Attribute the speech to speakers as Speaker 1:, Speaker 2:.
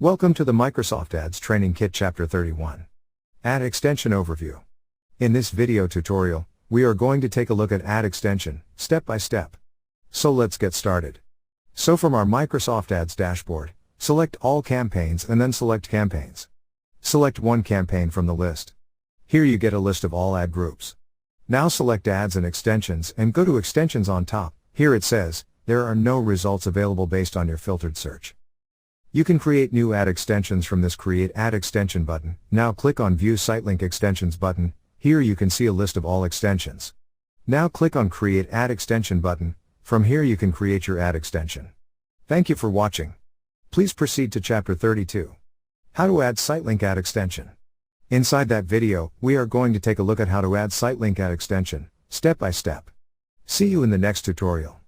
Speaker 1: Welcome to the Microsoft Ads Training Kit Chapter 31. Ad Extension Overview. In this video tutorial, we are going to take a look at ad extension, step by step. So let's get started. So from our Microsoft Ads dashboard, select All Campaigns and then select Campaigns. Select one campaign from the list. Here you get a list of all ad groups. Now select Ads and Extensions and go to Extensions on top. Here it says, there are no results available based on your filtered search. You can create new ad extensions from this Create Ad Extension button. Now click on View Sitelink Extensions button. Here you can see a list of all extensions. Now click on Create Ad Extension button. From here you can create your ad extension. Thank you for watching. Please proceed to Chapter 32. How to add Sitelink ad extension. Inside that video, we are going to take a look at how to add Sitelink ad extension, step by step. See you in the next tutorial.